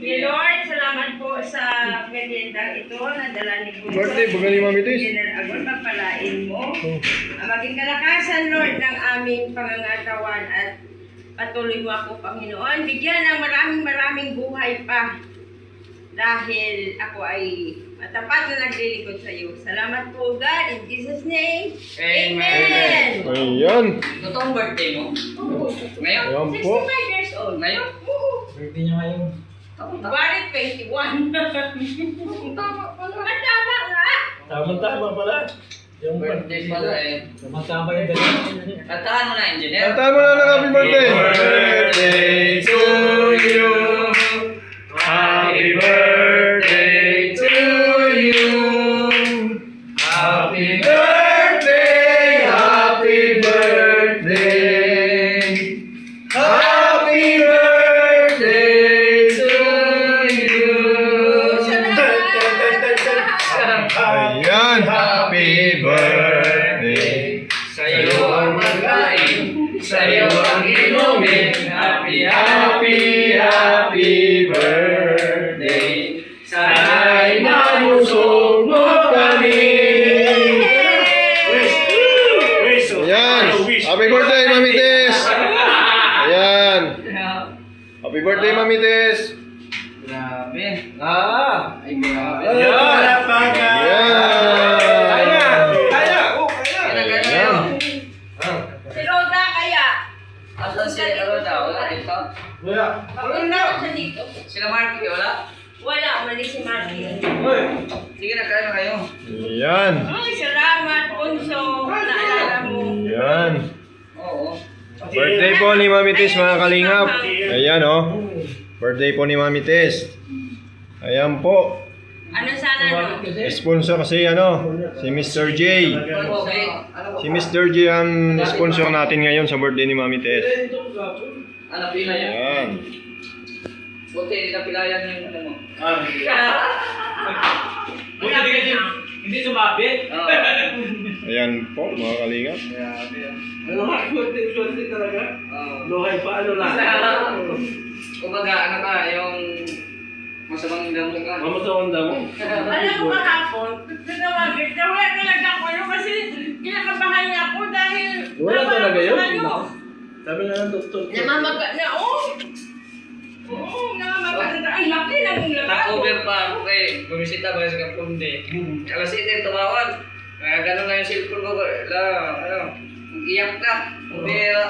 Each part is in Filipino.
Lord, salamat po sa meriendang ito na dala ni Bunso. Birthday, baga ni Mami Tis. General Agol, pagpalain mo. Maging kalakasan, Lord, ng aming pangangatawan at patuloy mo ako, Panginoon. Bigyan ng maraming buhay pa dahil ako ay matapat na naglilingkod sa iyo. Salamat po, God, in Jesus' name. Amen. Ayan. Totoong birthday mo? Ngayon? Ayan 65 po. years old. Ngayon? Birthday niya ngayon. January 21. Tama nga. Tama pala. Yung Birthday pala eh. Tama yung birthday. Kantahan mo na, engineer. Kantahan mo na ng happy birthday. Birthday to you. Happy birthday to you. Happy birthday, happy birthday. Happy birthday to you. Ayan. Happy birthday. Sa'yo ang magkain, sa'yo ang inumin. Happy, happy, happy birthday. Sana'y mabusog mo kami. Ayan. Happy birthday, Mami Tis. Ayan. Happy birthday, Mami Tis. Grabe. Ay, grabe. Ayan. Kaya Ayan. Si Roda kaya. Asan si Roda? Wala dito? Wala ko siya dito. Sila Marky, wala? Wala, umalis si Marky. Sige na, kaya na kayo. Ayan. Ay, salamat, Bunso. Naalala mo. Ayan. Oo. Birthday po ni Mami Tis, mga kalingap. Ayan, oh. Birthday po ni Mami Tis. Ayan po. Ano sana, no? Sponsor kasi si Mr. J. Okay. Ano Si Mr. J ang sponsor natin ngayon sa birthday ni Mami Tis. Ano pila yan? Ayan. Buti, hindi na pilayan yung ano mo. Hindi sumabit. Oo. Ayan po, mga kalingap. Grabe ah. Ano nga, swerte talaga. Oo. Lohay pa, ano lang. Kumbaga, ano ka, yung masamang damo ka. Mamatawang damo. Alam mo kahapon, tinawagin ka, wala talaga ako yun kasi kinakabahan niya ako dahil Wala talaga yun. Ano? Sabi nga ng doktor. Namamaga na, Oo, namamaga na. Ang laki ng lakas. Na-cover pa ako kay bumisita ba sa Kapunde. Alas 7 tumawag. Kaya gano'n na yung cellphone ko. Iyak na. Pero,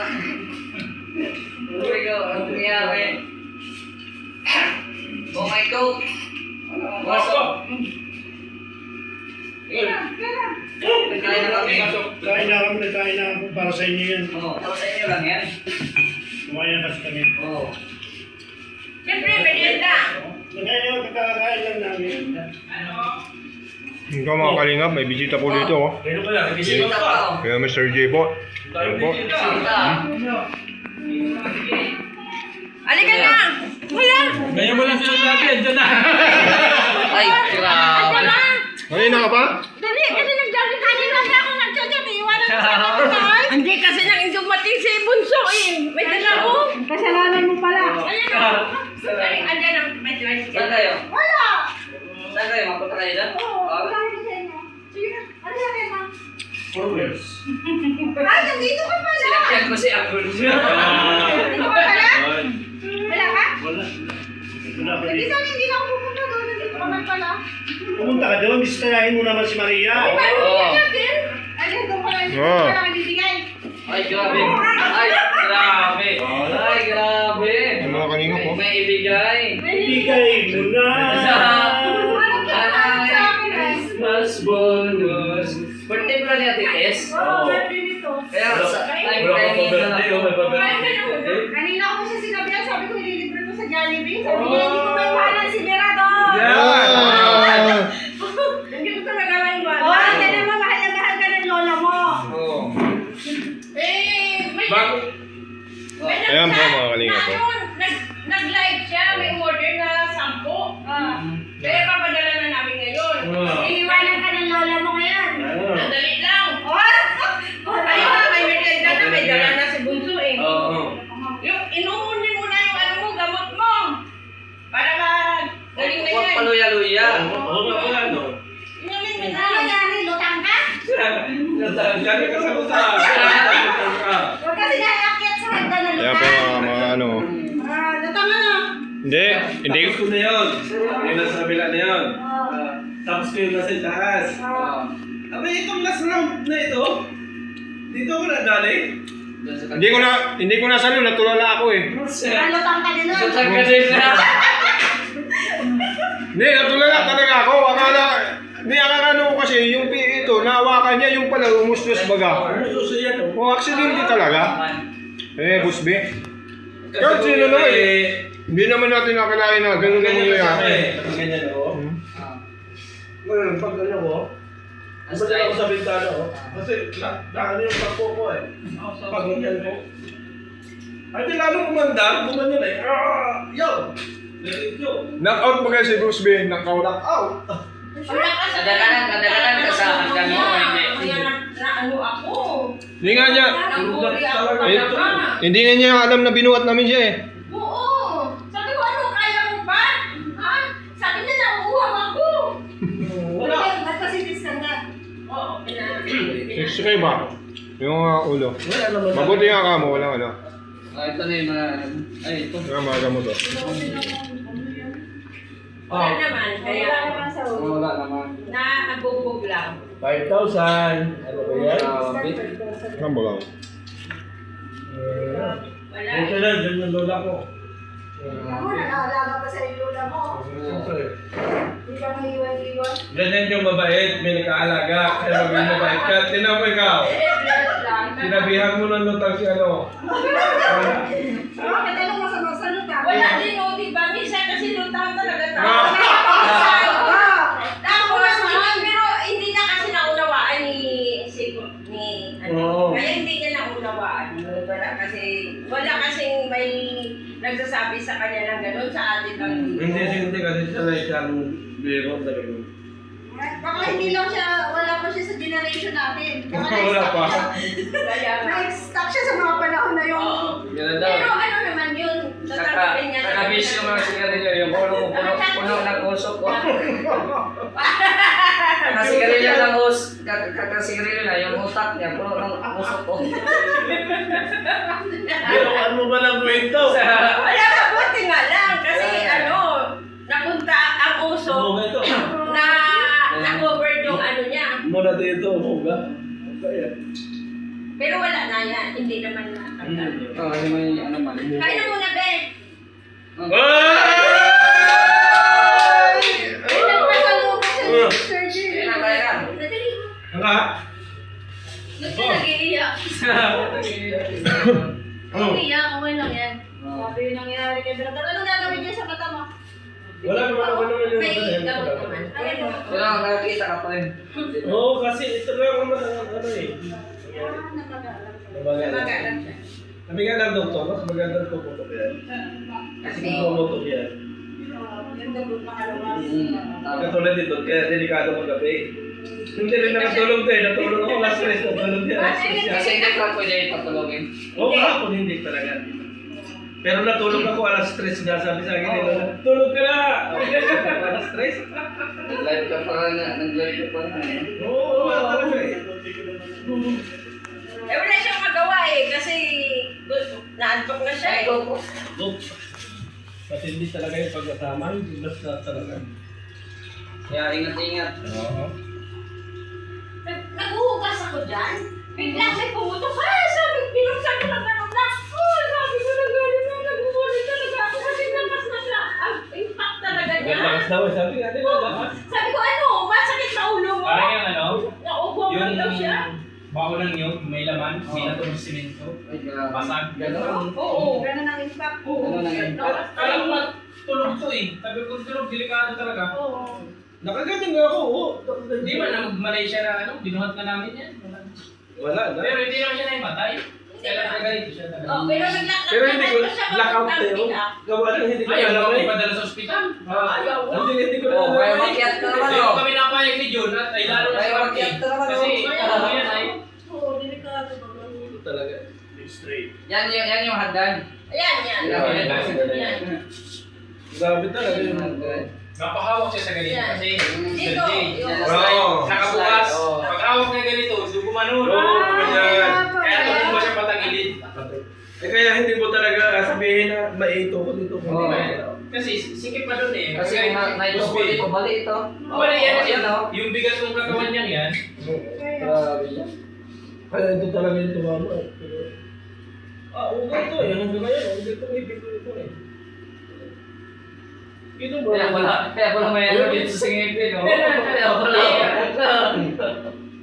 ang nangyari. Oh my God. Pasok. Nagkain na kami. Kain na kami para sa inyo yan. Oo, para sa inyo lang yan. Kumain na kasi kami. Oo. Siyempre, merienda. Kakain lang namin. Ikaw, mga kalingap, may bisita po dito, oh. Pero pala, Bisita pa oh. Kaya Mr. J po. Ayan po. Bisita. Halika na! Wala! Ngayon mo lang sila sabi, andyan na. Ay, grabe. Ano na? Kanina ka pa? Dali, kasi nag-jogging kanina na ako nag-jogging. Iwanan ko sa kapatay. Hindi kasi nang dumating si Bunso eh. May dala ko. Kasalanan mo pala. Ayun o. Andyan ang may tricycle. Saan kayo? Wala! Saan kayo? Mapunta kayo dyan? Oo, wala ko sa inyo. Sige na. Ano yan, Emma? Ay, nandito ka pala. Sinakyan ko si Agul. Nandito ka pala? Wala ka? Wala. Wala pa Sige, din. sana hindi na ako pupunta doon. Nandito ka man pala. Pumunta ka doon, bisitahin mo naman si Maria. Paano Oo. bigyan natin? Ayun, doon pala. Hindi Oo. ka lang bibigay. Ay, grabe. Ay, grabe. Ay, grabe. Ay, mga kalingap, oh. May ibigay. Ibigay mo na. Ano ka sa akin, eh? Christmas bonus. Birthday pala ni Ate Tess. Oo, birthday nito. Kaya sa time Wala ka pa timing na birthday, oh, may lang. pa-birthday. Kanina ko pa siya sinabihan, sabi ko ililibre ko sa Jollibee. Sabi niya, hindi ko may bahala si Berador. Ah! Hindi ko talaga may bahala. Oo, hindi naman mahal na mahal ka ng lola mo. Oo. May Ayan po, mga kalingap, na oh. ano, nag-live siya, may order na 10. Kaya papadala na namin ngayon. Iniwanan ka ng lola mo ngayon. Nadali lang. Ayun na, may merienda na, may dala na si Bunso eh. Oo. Yung inuunin mo na yung ano mo, gamot mo. Para Oo nga pala, no? Ano nangyari? Lutang ka? Gano'n ka sa kusa. Huwag kasi naakyat sa hagdan na Kaya po mga ano. Lutang ano? Hindi. Tapos ko na yun. Yung nasa kabila na yun. Tapos ko yung nasa taas. Abay, itong last round na ito, dito ako nagaling. Hindi ko nasalo, natulala ako eh. Lutang ka din nun. Lutang ka din na. Hindi, natulala talaga ako. Akala ko kasi yung ito, nahawakan niya yung pala umustos baga. Ano susiyan, no? O, aksidente talaga. Busbe. Kahit sino naman eh. Hindi naman natin nakalain na ganun ang nangyayari. Pag ganyan ako. Ngayon, pag ganyan ako, umadala ako sa bintana ko. Kasi ano yung pagpo ko eh. Pag ganyan ko. Ay, di lalo kumanda, gumanyan eh. Yo! Let go! Knockout pa kasi si Busbe. Knockout. Kadalanan ka sa hagdan mo. Ano ako? Hindi nga niya. Nanguri ako Eh, talaga. Hindi nga niya alam na binuhat namin siya eh. Oo. Sabi ko, ano kaya mo ba? Ha? Sabi niya, nauuwang ako. Wala! Nagpasitis ka nga. Oo, Sige ba? Yung ulo. Wala naman. Mabuti nga ka mo, wala. Ito na yung mga... Ay, ito. Kaya maga mo to. Wala naman. Kaya Wala naman. naabugbog lang. 5,000. Ano ba yan? Saan ba lang? Wala. Okay lang, dyan yung lola ko. Ako, nag-aalaga pa sa iyo lola mo. Siyempre. Hindi ka maiwan-iwan. Ganyan yung mabait, may nakaalaga. Kaya maging mabait ka. Tinan mo ikaw. Sinabihan mo ng lutang si ano. Bakit anong masama-salot ka? Wala din o, diba? Minsan kasi lutang talaga tayo. Ah! Tapos, pero hindi na kasi naunawaan ni Oo. kaya hindi niya naunawaan. Wala kasing may nagsasabi sa kanya ng gano'n sa atin lang dito. Hindi kasi sanay siyang biro na gano'n. Baka hindi lang siya, wala pa siya sa generation natin. Baka Wala pa. Kaya nga. na-stuck siya sa mga panahon na yung... Oo. Ganun daw. Pero ano naman yun, sasabihin niya sa Nakabis yung mga sigarilyo, yung puno ng usok ko. Kakasigarilyo ng kakasigarilyo na, yung utak niya, puno ng usok ko. Pero ano ba ng kwento? Wala ka, buti nga lang. Kasi napunta ang uso Huwag ito. na na-cover yung ano niya. Muna dito, huwag ba? Kaya. Pero wala na yan. Hindi naman na. Oo, yung may ano man. Kain na muna, Ben. Ay, nagpasalubong siya sa surgery. Kaya na, kaya na. Nadali. Nga? Ba't ka nag-iiyak? Umiiyak, okay lang yan. Sabi yung nangyari kay brother. Anong gagawin niya sa mata mo? Wala naman ako naman yung May mata. gamot naman. Pero nakakita ka pa rin. Oo, kasi ito lang naman ang ano eh. Napag-aalam. Mag-aaral siya. Sabi nga ng doktor, mas magandang puputok yan. Kasi, Pumutok yan. Yung dagot makalabas. Katulad dito, kaya delikado magabi. Hindi rin nakatulog tayo, natulog ako last rest, natulog yan. Last rest yan. Kasi hindi ka pwede patulogin. Oo, kahapon hindi talaga. Pero natulog ako alas 3 nga, sabi sa akin, tulog ka na! Alas 3? Nag-live ka pa na, nag-live ka pa na. Oo, wala talaga eh. wala siyang magawa eh. Kasi, naantok na siya eh. Look, matindi talaga yung pagkasama, hindi basta talaga. Kaya ingat-ingat. Oo. Naghuhugas ako dyan. Biglang may pumutok. Sabi, binuksan ko ng ganun na. Sabi ko na gano'n na. Naghuhulit talaga ako. Kasi lakas na siya. Ang impact talaga niya. Lakas daw, sabi nga nila, lakas. Sabi ko, masakit sa ulo mo. Parang yung ano, Naubo mo daw siya. bako ng niyog, may laman, may natulong simento. Basag. Gano'n. Oo. Ganun ang impact. Ano na yun? Kala ko tulog to eh. Sabi ko tulog, delikado talaga. Oo. Nakagaling nga ako, oo. Hindi man na mag-Malaysia na binuhat na namin yan. Wala na. Pero hindi naman siya naimatay. Kaya talaga ito siya talaga. Pero nag-lockout. Pero hindi ko, lockout tayo. Gawa lang, hindi ko Ayaw alam na eh. ipadala sa ospital. Ayaw. Hindi ko Oo, kaya alam eh. makiat ka naman Ayaw oh. kami napayag ni John at ay lalo na Ayaw sa makiat ka naman Kasi oh. ano yan ay. Oo, delikado ba? Talaga. Straight. Yan yung hagdan. Ayan. Yan. Yan. Grabe talaga Yan yung yun. hagdan. Napahawak siya sa ganito Yan. kasi Dito. Sir J, Oo. nakabukas. Oo. Pag hawak niya ganito, doon gumanon. Oo, ganyan. Kaya tuloy mo siya patagilid. Eh kaya hindi mo talaga sabihin na maito ko dito. Oo. Kasi sikip pa doon eh. Kasi Kaya- naito ko dito, bali ito. Wala yan. Oo, yan, oh. Yung bigat ng katawan niya yan. Grabe yan. Kaya ito talaga yung tumama eh. Uga ito eh. Hanggang ngayon, hindi ito ibig ko ito eh. Ito mo. Kaya wala may ano dito sa ngipin, no? Kaya wala.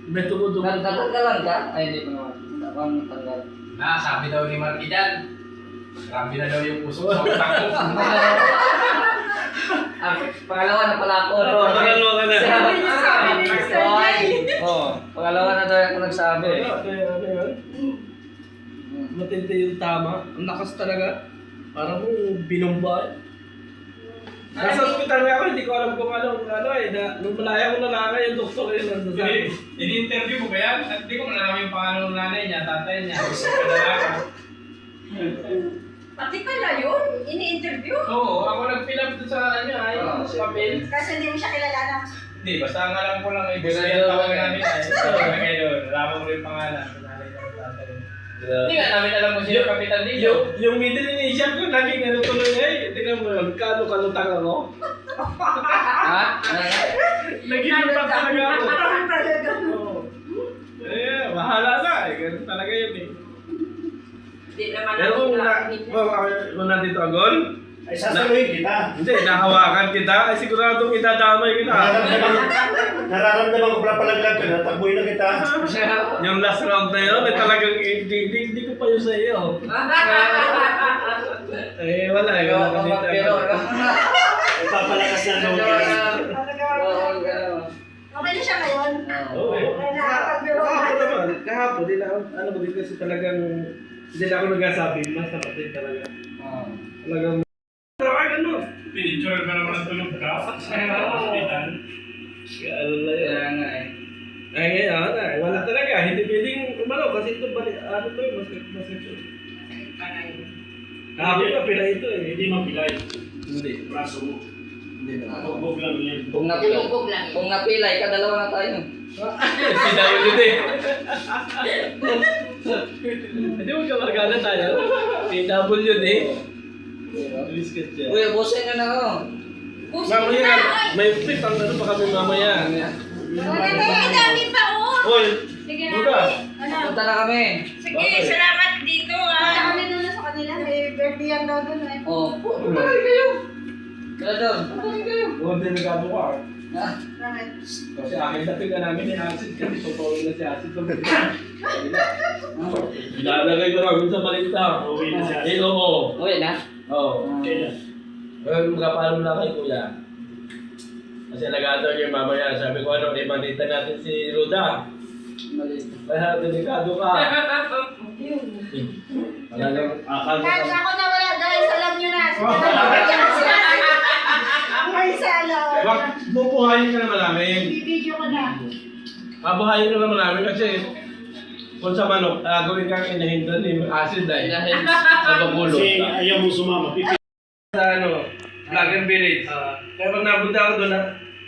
May tumutubo. Natanggalan ka? Ay, hindi pa naman. Tapang natanggal. Sabi daw ni Martidan, grabe na daw yung puso sa utak ko. Pangalawa na pala ako. Pangalawa ka na. Sabi ni Sir Jay. Pangalawa na daw ako nagsabi. Kaya ano yun? Matindi yung tama. Ang lakas talaga. Parang binomba. Nasa ospital nga ako, hindi ko alam kung ano eh. Nung malaya ko nalakay yung doktor yun nandun sa akin. Ini-interview mo ba yan? At di ko malalaman yung pangalan ng nanay niya, tatay niya. Gusto ko na Pati pala yun, ini-interview. Oo, ako nag-fill up doon sa ano, ay, sa papel. Kasi hindi mo siya kilala. Hindi, basta ang alam ko lang ay gusto yan tawag namin ay. Sabi kayo doon, nalaman mo rin yung pangalan. Nanay niya, tatay niya. Hindi nga namin alam kung sino kapitan dito. Yung middle initial ko, naging ano tuloy eh. Tingnan mo, kano-kalutang ako. Ha? Ano yan? Naging lutang talaga ako. Parang talaga. Oo. Eh, bahala na eh. Ganun talaga yun eh. Hindi naman Pero ako kung nandito agol, Ay, sasaluhin kita. hindi, nahawakan kita, ay siguradong idadamay kita. Nararamdaman ko pala palaglag ka na, takbuhin na kita. Yung last round na yun, talagang hindi ko pa yun sa iyo. Eh, wala eh. Wala ka dito. Pero, Ipapalakas na loob ka. Okay na siya ngayon. Oo. Okay, nakakagbiro ka. Kahapon naman, kahapon, di na, ano ba din kasi talagang, hindi na ako nagsasabi, mas tapat din talaga. Talagang, ano? Pinicture ka naman ang tulog ka. Hospital. Ano na yun? Kaya nga eh. Ay, ngayon, wala talaga. Hindi pwedeng umalaw kasi ito, ano to yun, mas kahapon pa pila ito eh. Hindi mapilay. Hindi. Braso mo. Hindi na. Huwag lang yan. Lubog lang. Kung napilay ka, dalawa na tayo. PWD. Hindi mo kamargana tayo. PWD. Biscuit yan. Uy, busin nyo na ako. Mamaya na, may flip ang ano pa kami mamaya. Ang dami pa oh. Hoy, Sige Buga. Ano? Punta na kami. Sige, salamat dito Punta ah. kami doon sa kanila. May birthday yan daw doon eh. Oh, punta rin kayo. Kaya doon, punta rin kayo. Huwag din nagado ka. Ha? Bakit? Kasi akin na pinga namin ni Acid kasi totoo na si Acid. Ilalagay ko namin sa balita. Uwi na siya. Eh, oo. Uwi na? Oo. Kailan? Magkapaalam na kay Kuya. Kasi nag-aataw niya mamaya. Sabi ko, ano, imanita natin si Ruda. Mali. Kaya delikado ka. Wala nang akal na Guys, ako na wala guys. Alam nyo na. May sala. Wag, bubuhayin ka naman namin. Bibidyo ko na. Buhayin ka naman namin kasi kung sa manok, gawin kang inahindan ni acid dahil sa babulo. Kasi ayaw mo sumama. Sa ano, Vlog and Village. Kaya pag napunta ako doon,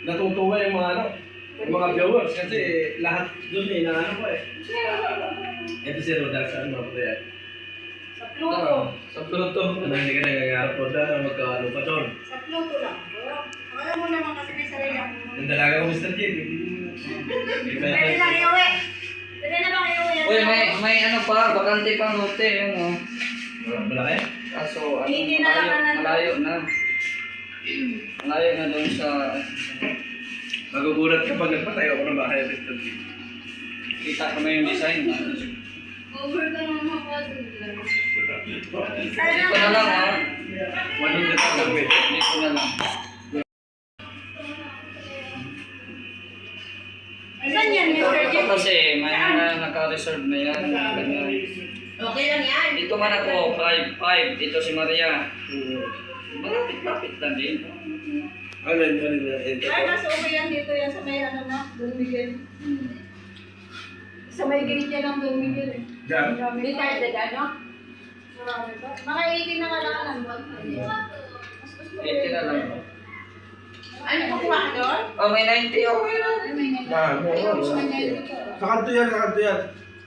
natutuwa yung mga ano, yung mga viewers kasi lahat doon eh, na ano ko eh. Ito si Roda, saan mo po yan? Sa Pluto. Sa Pluto. Ano, hindi ka nangangarap po doon na magkaano pa doon. Sa Pluto lang. Alam mo naman kasi may sarili ako. Ang dalaga ko, Mr. J. Pwede lang iuwi. Pwede na bang iuwi? Uy, may ano pa, bakante pang lote. Yung, oh. Malaki? Kaso, ano, Hindi na lang na malayo na. Malayo na doon sa... Magugulat ka pag nagpatayo ako ng bahay, Mr. J. Kita ko na yung design. Over ka naman ako. Dito na lang, ha? 100,000 pesos. Dito na lang. Saan yan, Mr. Ito Jim? kasi, may mga naka-reserve na yan. Ganyan. Okay lang yan. Dito man ako, 5. Dito si Maria. Malapit-lapit na din. Ano yun? Ay, mas okay yan dito yan sa may ano na, Don Miguel. Sa may gate yan ng Don Miguel eh. Diyan? Marami Hindi pa. tayo dagano. Marami pa. Mga 18 na nga lang ang buwan. Mas gusto ko 80 na lang. yun. may 90, okay lang. Sa kanto yan, sa kanto yan.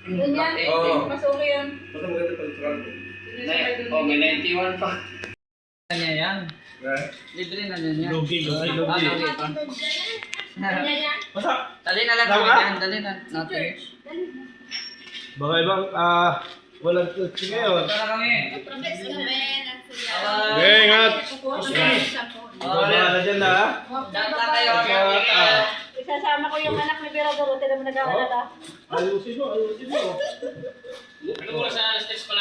Yun yan. Oo. Masuko yan. Basta maganda pala sa kanto. Oh, may 91 pa. Kanya yan. Libre na din yan. Lugi, lugi, Ah, lugi. lugi pa. Basta, Dali na lang Tama kami ka? yan, dali na natin. baka ibang, walang tutsi ngayon. Punta na kami. Okay, ingat. Kukuha ko na yung sampo. Baka na dyan na, ha? Daan lang kayo. Isasama ko yung anak ni Pero Dorote na nag-aalala. Ayusin mo, ayusin mo. Ano oras na alas 3 pa